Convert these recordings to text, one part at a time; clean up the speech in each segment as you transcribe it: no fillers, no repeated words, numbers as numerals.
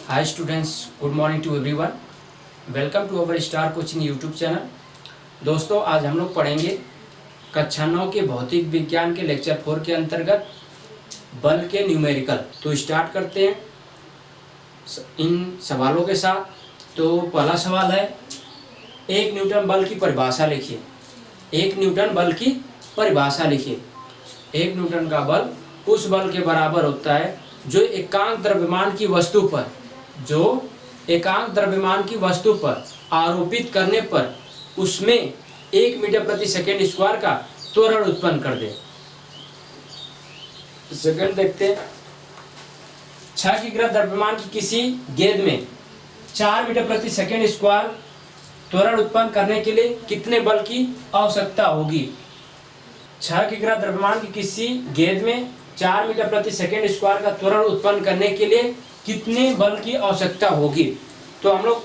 Hi students, good morning to everyone. Welcome to our star coaching YouTube channel. दोस्तों आज हम लोग पढ़ेंगे कक्षा 9 के भौतिक विज्ञान के लेक्चर 4 के अंतर्गत बल के न्यूमेरिकल. तो स्टार्ट करते हैं इन सवालों के साथ. तो पहला सवाल है, एक न्यूटन बल की परिभाषा लिखिए. एक न्यूटन बल की परिभाषा लिखिए. एक न्यूटन का बल उस बल के बराबर होता है जो एकांक द्रव्यमान की वस्तु पर आरोपित करने पर उसमें 1 मीटर प्रति सेकेंड स्क्वायर का त्वरण उत्पन्न कर दे. सेकंड देखते हैं. 6 किग्रा द्रव्यमान की किसी गेंद में 4 मीटर प्रति सेकेंड स्क्वायर त्वरण उत्पन्न करने के लिए कितने बल की आवश्यकता होगी. 6 किग्रा द्रव्यमान की किसी गेंद में 4 मीटर प्रति सेकेंड स्क्वायर का त्वरण उत्पन्न करने के लिए कितने बल की आवश्यकता होगी. तो हम लोग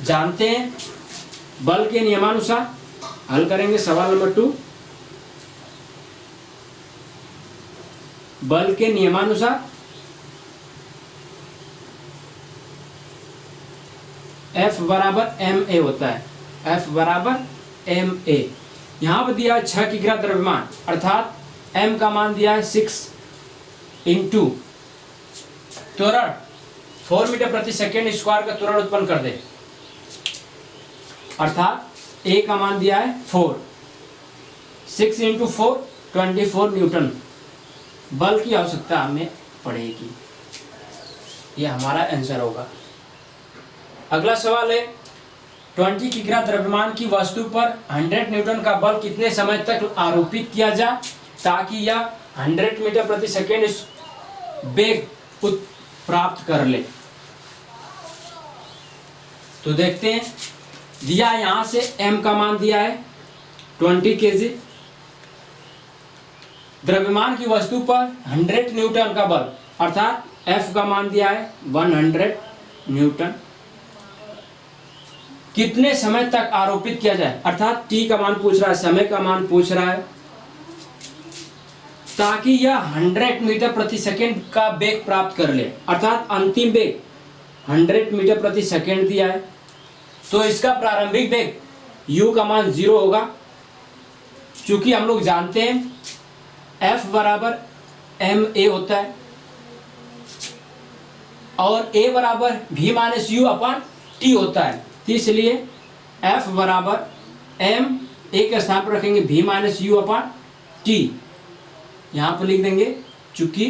जानते हैं बल के नियमानुसार. हल करेंगे सवाल नंबर 2. बल के नियमानुसार F बराबर ma होता है. F बराबर ma. यहां पर दिया है 6 किग्रा द्रव्यमान अर्थात m का मान दिया है 6 इंटू त्वरण 4 मीटर प्रति सेकेंड स्क्वायर का त्वरण उत्पन्न कर दे अर्थात a का मान दिया है 4. 6 इंटू 4 24 न्यूटन बल की आवश्यकता हमें पड़ेगी. यह हमारा आंसर होगा. अगला सवाल है, 20 किग्रा द्रव्यमान की वस्तु पर 100 न्यूटन का बल कितने समय तक आरोपित किया जाए ताकि यह 100 मीटर प्रति सेकेंड वेग प्राप्त कर ले. तो देखते हैं. दिया यहां से m का मान दिया है 20 kg. द्रव्यमान की वस्तु पर 100 न्यूटन का बल अर्थात F का मान दिया है 100 न्यूटन. कितने समय तक आरोपित किया जाए अर्थात t का मान पूछ रहा है, समय का मान पूछ रहा है, ताकि यह 100 मीटर प्रति सेकेंड का वेग प्राप्त कर ले अर्थात अंतिम वेग 100 मीटर प्रति सेकेंड दिया है. तो इसका प्रारंभिक वेग u का मान 0 होगा. चूंकि हम लोग जानते हैं F बराबर ma होता है और a बराबर v minus u upon t होता है. इसलिए F बराबर m a के स्थान पर रखेंगे v minus u upon t. यहां पर लिख देंगे चूंकि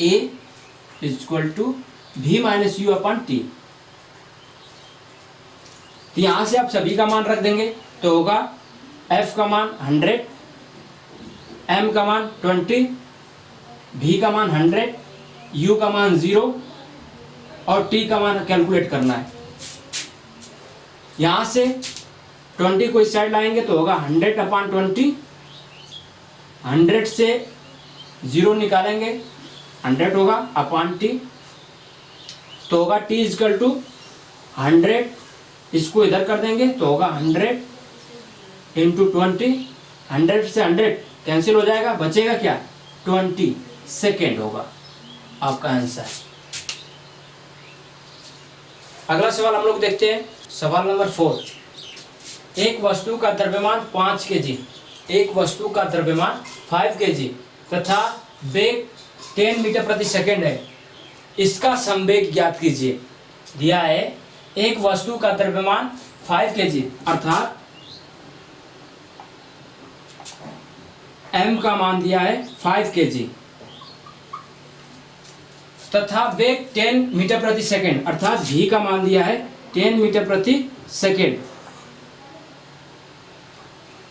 a equal to v minus u upon t. तो यहां से आप सभी का मान रख देंगे तो होगा F का मान 100, m का मान 20, v का मान 100, u का मान 0 और t का मान कैलकुलेट करना है. यहां से 20 को इस साइड लाएंगे तो होगा 100 अपॉन 20. 100 से 0 निकालेंगे 100 होगा अपॉन t. तो होगा t इक्वल टू 100. इसको इधर कर देंगे तो होगा 100 इंटू 20. 100 से 100 कैंसिल हो जाएगा, बचेगा क्या 20 सेकेंड होगा आपका आंसर. अगला सवाल हम लोग देखते हैं. सवाल नंबर 4. एक वस्तु का द्रव्यमान 5 kg, एक वस्तु का द्रव्यमान 5 kg तथा वेग 10 मीटर प्रति सेकेंड है. इसका संवेग ज्ञात कीजिए. दिया है एक वस्तु का द्रव्यमान 5 kg अर्थात m का मान दिया है 5 kg तथा वेग 10 मीटर प्रति सेकेंड अर्थात v का मान दिया है 10 मीटर प्रति सेकेंड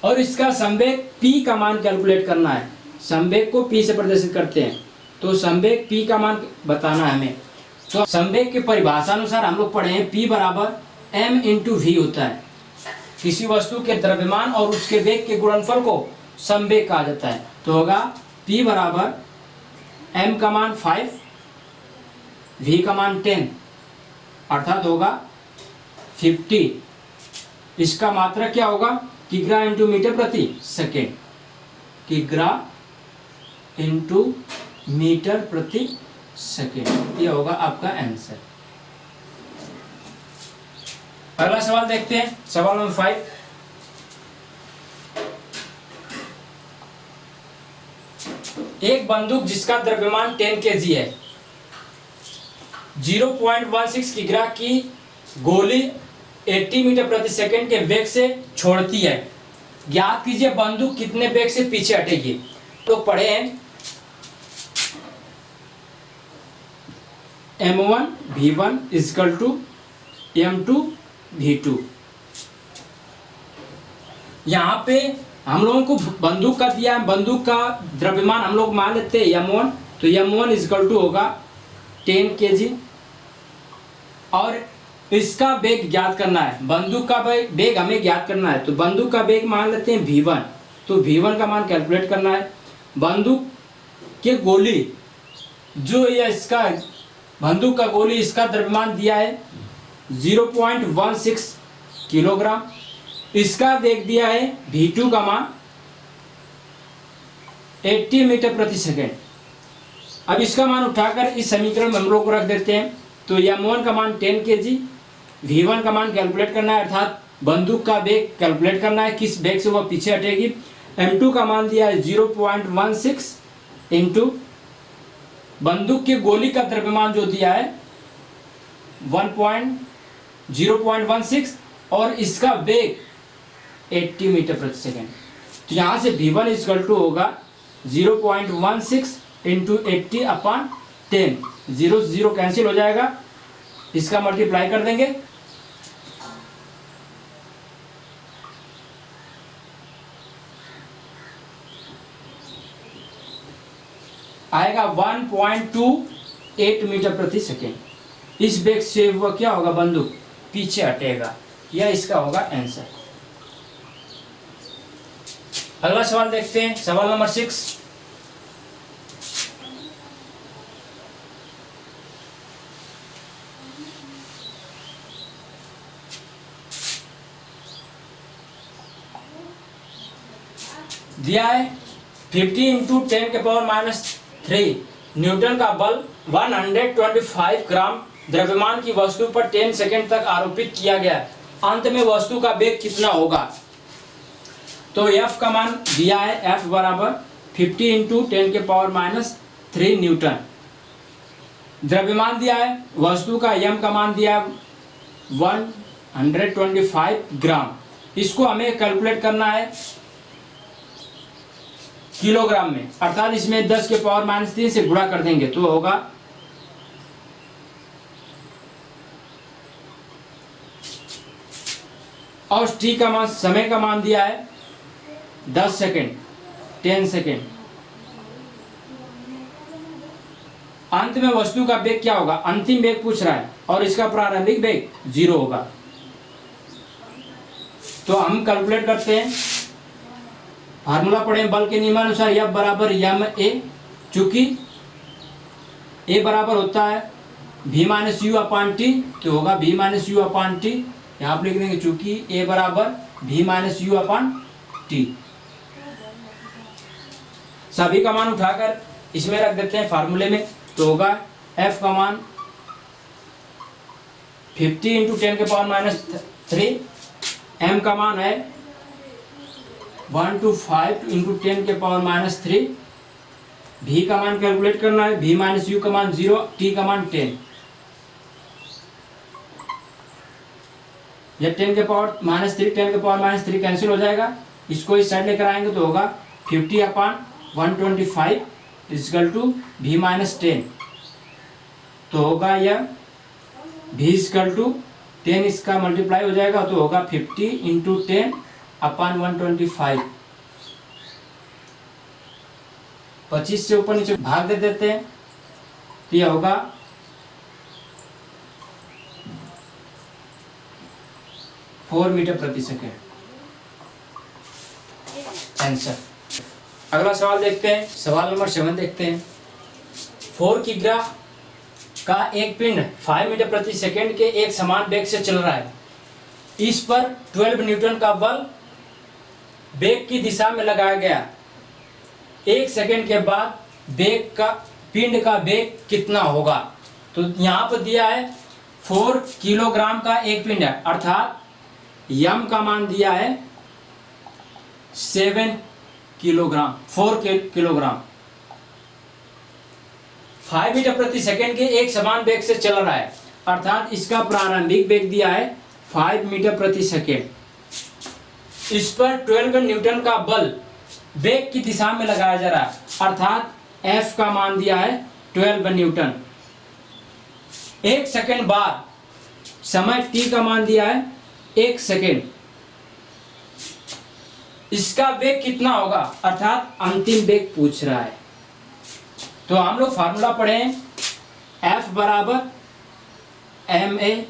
और इसका संवेग p का मान कैलकुलेट करना है. संवेग को p से प्रदर्शित करते हैं तो संवेग p का मान बताना है हमें. तो संवेग के परिभाषा अनुसार हम लोग पढ़े हैं p बराबर m इंटू v होता है. किसी वस्तु के द्रव्यमान और उसके वेग के गुणनफल को संवेग कहा जाता है. तो होगा p बराबर m का मान 5, v का मान 10 अर्थात होगा 50. इसका मात्रक क्या होगा किग्रा इंटू मीटर प्रति सेकेंड. किग्रा इंटू मीटर प्रति सेकेंड। ये होगा आपका आंसर। अगला सवाल देखते हैं, सवाल नंबर 5। एक बंदूक जिसका द्रव्यमान 10 kg है, 0.16 किग्रा की गोली 80 मीटर प्रति सेकंड के वेग से छोड़ती है। ज्ञात कीजिए बंदूक कितने वेग से पीछे हटेगी। तो पढ़े हैं M1 V1 is equal to M2 V2। यहाँ पे हम लोगों को बंदूक का दिया है, बंदूक का द्रव्यमान हम लोग मान लेते हैं M1, तो M1 इजकल टू होगा 10 kg और इसका वेग ज्ञात करना है। बंदूक का वेग हमें ज्ञात करना है, तो बंदूक का वेग मान लेते हैं V1, तो V1 का मान कैलकुलेट करना है। बंदूक के गोली जो ये इसका बंदूक का गोली इसका द्रव्यमान दिया है 0.16 किलोग्राम, इसका वेग दिया है V2 का मान 80 मीटर प्रति सेकेंड। अब इसका मान उठाकर इस समीकरण में हम लोग को रख देते हैं। तो M1 का मान 10 kg, V1 का मान कैलकुलेट करना है, अर्थात बंदूक का वेग कैलकुलेट करना है किस वेग से वह पीछे हटेगी। M2 का मान दिया है 0.16 इंटू बंदूक की गोली का द्रव्यमान जो दिया है 0.16 और इसका वेग 80 मीटर प्रति सेकेंड। तो यहाँ से V1 इक्वल टू होगा 0.16 इंटू 80 अपॉन 10, 0 0 कैंसिल हो जाएगा, इसका मल्टीप्लाई कर देंगे। आएगा 1.28 मीटर प्रति सेकेंड। इस वेग से वह क्या होगा, बंदूक पीछे हटेगा। यह इसका होगा आंसर। अगला सवाल देखते हैं, सवाल नंबर 6। दिया है 50 इंटू 10⁻³ न्यूटन का बल 125 ग्राम द्रव्यमान की वस्तु पर 10 सेकेंड तक आरोपित किया गया। अंत में वस्तु का वेग कितना होगा। तो F का मान दिया है, F बराबर 50 इंटू 10⁻³ न्यूटन। द्रव्यमान दिया है, वस्तु का M का मान दिया है 125 ग्राम। इसको हमें कैलकुलेट करना है किलोग्राम में, अर्थात इसमें 10⁻³ से गुणा कर देंगे तो होगा और t का मान, समय का मान दिया है 10 सेकेंड, 10 सेकेंड। अंत में वस्तु का वेग क्या होगा, अंतिम वेग पूछ रहा है और इसका प्रारंभिक वेग 0 होगा। तो हम कैलकुलेट करते हैं, फार्मूला पढ़े बल के नियमानुसार F बराबर ma, चूंकि A बराबर होता है V minus you upon T, तो होगा V minus you upon T. यहाँ आप लिख देंगे चूंकि A बराबर V minus you upon T. सभी का मान उठाकर इसमें रख देते हैं फार्मूले में, तो होगा F का मान 50 इंटू 10⁻³ M का मान है 125 इंटू 10⁻³ V का मान कैलकुलेट करना है, V माइनस यू का मान 0, T का मान 10। यह 10⁻³ 10⁻³ कैंसिल हो जाएगा, इसको इस साइड लेकर आएंगे तो होगा 50/125 इक्वल टू V माइनस 10। तो होगा यह V इक्वल टू 10, इसका मल्टीप्लाई हो जाएगा तो होगा 50 इंटू 10/125। 25 से ऊपर नीचे भाग दे देते हैं, तो यह होगा 4 मीटर प्रति सेकेंड आंसर। अगला सवाल देखते हैं, सवाल नंबर 7 देखते हैं। 4 किग्रा का एक पिंड 5 मीटर प्रति सेकेंड के एक समान वेग से चल रहा है। इस पर 12 न्यूटन का बल वेग की दिशा में लगाया गया। 1 सेकेंड के बाद वेग का पिंड का वेग कितना होगा। तो यहाँ पर दिया है 4 किलोग्राम का एक पिंड है, अर्थात यम का मान दिया है 7 किलोग्राम, 4 किलोग्राम। 5 मीटर प्रति सेकेंड के एक समान वेग से चल रहा है, अर्थात इसका प्रारंभिक वेग दिया है 5 मीटर प्रति सेकेंड। इस पर 12 न्यूटन का बल वेग की दिशा में लगाया जा रहा है, अर्थात F का मान दिया है 12 न्यूटन। एक सेकेंड बाद समय t का मान दिया है 1 सेकेंड। इसका वेग कितना होगा, अर्थात अंतिम वेग पूछ रहा है। तो हम लोग फार्मूला पढ़े हैं, F बराबर ma,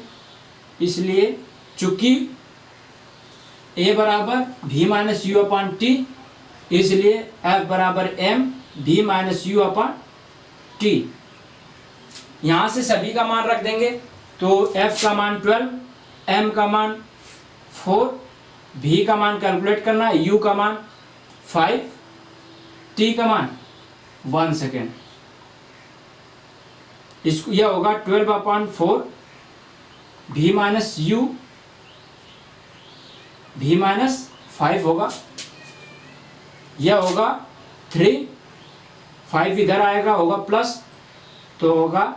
इसलिए चूंकि a बराबर v minus you upon T, इसलिए F बराबर m v minus you upon T. यहाँ से सभी का मान रख देंगे, तो F का मान 12, m का मान 4, v का मान कैलकुलेट करना है, u का मान 5, t का मान 1 सेकेंड। इसको यह होगा 12/4 v minus you, v minus 5 होगा, यह होगा 3, 5 इधर आएगा, होगा प्लस, तो होगा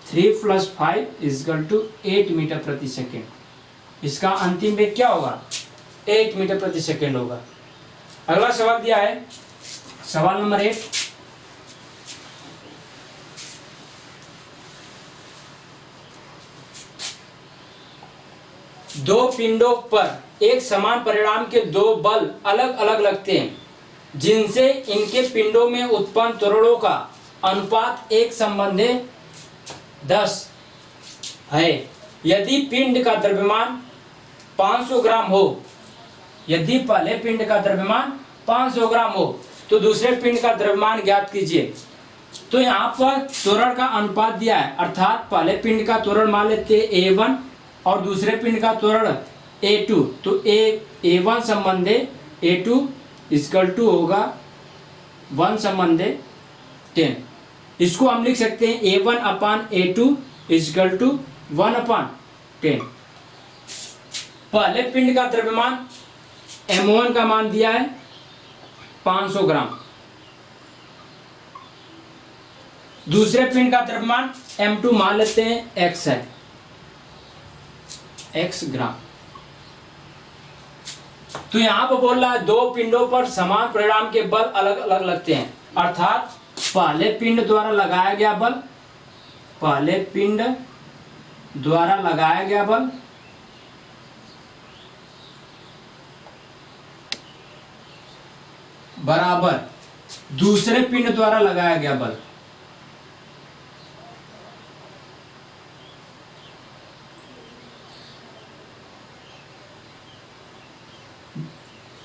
3 + 5 = 8 मीटर प्रति सेकेंड। इसका अंतिम वेग क्या होगा, 8 मीटर प्रति सेकेंड होगा। अगला सवाल दिया है, सवाल नंबर 8। दो पिंडों पर एक समान परिमाण के दो बल अलग अलग लगते हैं, जिनसे इनके पिंडों में उत्पन्न त्वरणों का अनुपात 1:10 है। यदि पिंड का द्रव्यमान 500 ग्राम हो, यदि पहले पिंड का द्रव्यमान 500 ग्राम हो, तो दूसरे पिंड का द्रव्यमान ज्ञात कीजिए। तो यहाँ पर त्वरण का अनुपात दिया है, अर्थात पहले पिंड का त्वरण मान लेते हैं A1 और दूसरे पिंड का त्वरण A2, तो A1 संबंधे A2 = होगा 1:10। इसको हम लिख सकते हैं A1/A2 = 1/10। पहले पिंड का द्रव्यमान M1 का मान दिया है 500 ग्राम, दूसरे पिंड का द्रव्यमान M2 मान लेते हैं x है, x ग्राम। तो यहां पर बोल रहा है दो पिंडों पर समान परिमाण के बल अलग अलग लगते हैं, अर्थात पहले पिंड द्वारा लगाया गया बल, पहले पिंड द्वारा लगाया गया बल बराबर दूसरे पिंड द्वारा लगाया गया बल।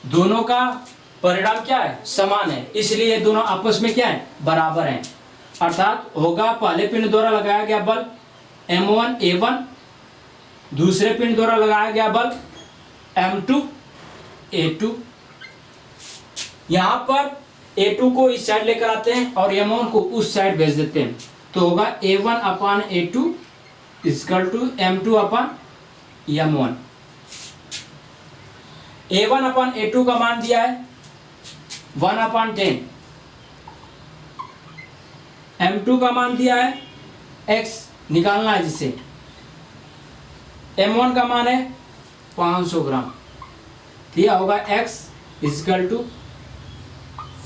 दोनों का परिणाम क्या है, समान है, इसलिए दोनों आपस में क्या है, बराबर हैं। अर्थात होगा पहले पिंड द्वारा लगाया गया बल M1 A1, दूसरे पिंड द्वारा लगाया गया बल M2 A2। यहां पर A2 को इस साइड लेकर आते हैं और M1 को उस साइड भेज देते हैं, तो होगा A1/A2 = M2/M1। A1/A2 का मान दिया है 1/10, M2 का मान दिया है x, निकालना है जिसे, M1 का मान है 500 ग्राम, दिया होगा x =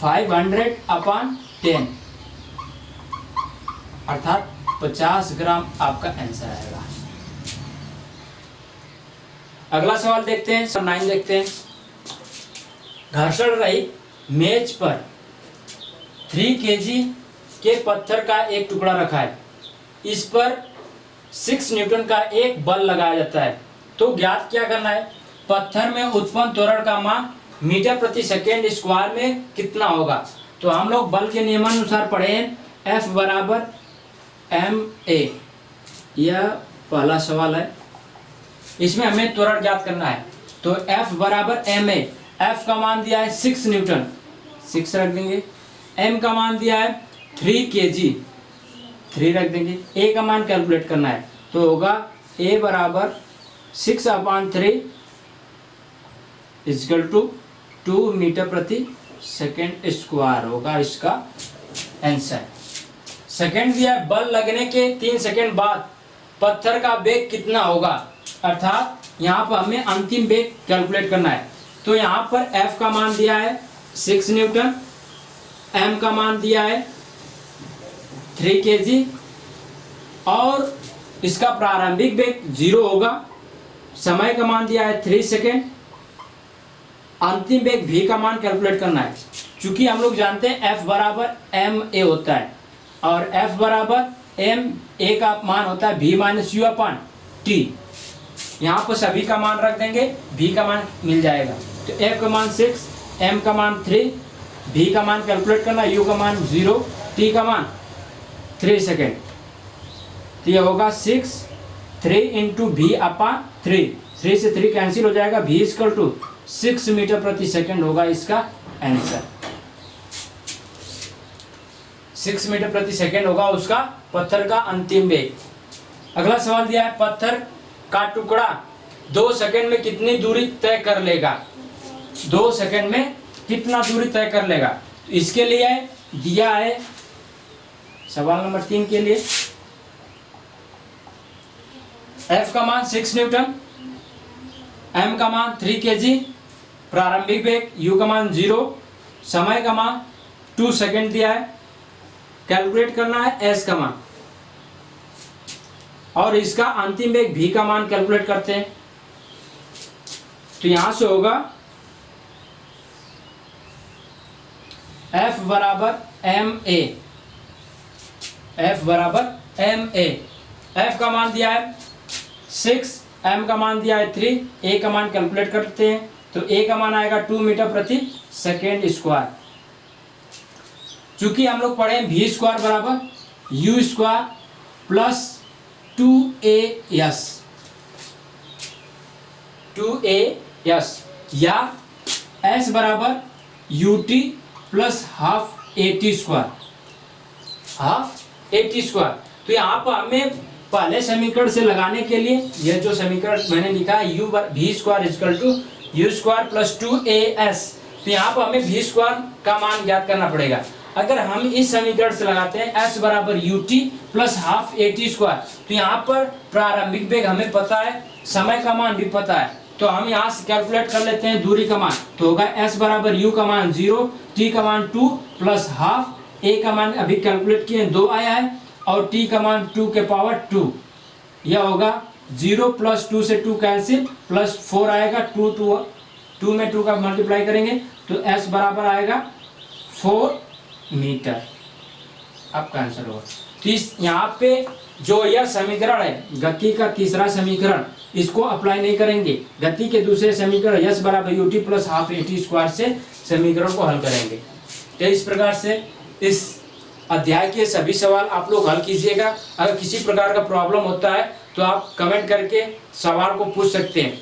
500/10, अर्थात 50 ग्राम आपका आंसर आएगा। अगला सवाल देखते हैं, सवाल 9 देखते हैं। घर्षण रहित मेज पर 3 kg के पत्थर का एक टुकड़ा रखा है, इस पर 6 न्यूटन का एक बल लगाया जाता है। तो ज्ञात क्या करना है, पत्थर में उत्पन्न त्वरण का मान मीटर प्रति सेकेंड स्क्वायर में कितना होगा। तो हम लोग बल के नियमानुसार पढ़े हैं, F बराबर ma, यह पहला सवाल है, इसमें हमें त्वरण ज्ञात करना है। तो F बराबर ma, F का मान दिया है 6 न्यूटन, 6 रख देंगे, m का मान दिया है 3 kg, 3 रख देंगे। ए का मान कैलकुलेट करना है तो होगा ए बराबर 6/3 इजकल टू 2 मीटर प्रति सेकेंड स्क्वायर होगा इसका आंसर। सेकेंड दिया है, बल लगने के 3 सेकेंड बाद पत्थर का वेग कितना होगा, अर्थात यहाँ पर हमें अंतिम वेग कैलकुलेट करना है। तो यहाँ पर F का मान दिया है 6 न्यूटन, M का मान दिया है 3 kg और इसका प्रारंभिक वेग 0 होगा, समय का मान दिया है 3 सेकेंड, अंतिम वेग v का मान कैलकुलेट करना है। चूंकि हम लोग जानते हैं F बराबर ma होता है और F बराबर ma का मान होता है v minus you upon T. यहाँ पर सभी का मान रख देंगे, v का मान मिल जाएगा। तो F का मान 6, m का मान 3, v का मान कैलकुलेट करना, u का मान 0, t का मान 3 सेकेंड। तो यह होगा 6 3 इंटू v अपॉन 3, 3 से 3 कैंसिल हो जाएगा, v इक्वल टू 6 मीटर प्रति सेकेंड होगा इसका आंसर। 6 मीटर प्रति सेकेंड होगा उसका पत्थर का अंतिम वेग। अगला सवाल दिया है, पत्थर का टुकड़ा 2 सेकेंड में कितनी दूरी तय कर लेगा, 2 सेकेंड में कितना दूरी तय कर लेगा। तो इसके लिए दिया है सवाल नंबर 3 के लिए F का मान 6 न्यूटन, M का मान 3 kg, प्रारंभिक वेग U का मान 0, समय का मान 2 सेकेंड दिया है, कैलकुलेट करना है S का मान और इसका अंतिम वेग V का मान कैलकुलेट करते हैं। तो यहां से होगा F बराबर ma, F बराबर ma। F का मान दिया है 6, M का मान दिया है 3, A का मान कैलकुलेट करते हैं। तो A का मान आएगा 2 मीटर प्रति सेकेंड स्क्वायर। चूंकि हम लोग पढ़े v स्क्वायर बराबर u square plus 2as, 2as या s बराबर ut plus half at square, half at square. तो यहाँ पर हमें पहले समीकरण से लगाने के लिए यह जो समीकरण मैंने लिखा है u v square equal to u square plus 2as, तो यहाँ पर हमें v स्क्वायर का मान ज्ञात करना पड़ेगा। अगर हम इस समीकरण से लगाते हैं s बराबर ut plus half at square, तो यहाँ पर प्रारंभिक वेग हमें पता है, समय का मान भी पता है, तो हम यहाँ से कैलकुलेट कर लेते हैं दूरी का मान। तो होगा s बराबर u का मान 0, t का मान 2 प्लस हाफ, a का मान अभी कैलकुलेट किए 2 आया है और t का मान 2 के पावर 2। यह होगा 0 प्लस 2 से 2 कैंसिल प्लस 4 आएगा, 2 में 2 का मल्टीप्लाई करेंगे तो s बराबर आएगा 4 मीटर। आपका आंसर होगा। तो यहाँ पे जो यह समीकरण है गति का तीसरा समीकरण, इसको अप्लाई नहीं करेंगे, गति के दूसरे समीकरण s बराबर ut plus half at square से समीकरण को हल करेंगे। तो इस प्रकार से इस अध्याय के सभी सवाल आप लोग हल कीजिएगा। अगर किसी प्रकार का प्रॉब्लम होता है तो आप कमेंट करके सवाल को पूछ सकते हैं।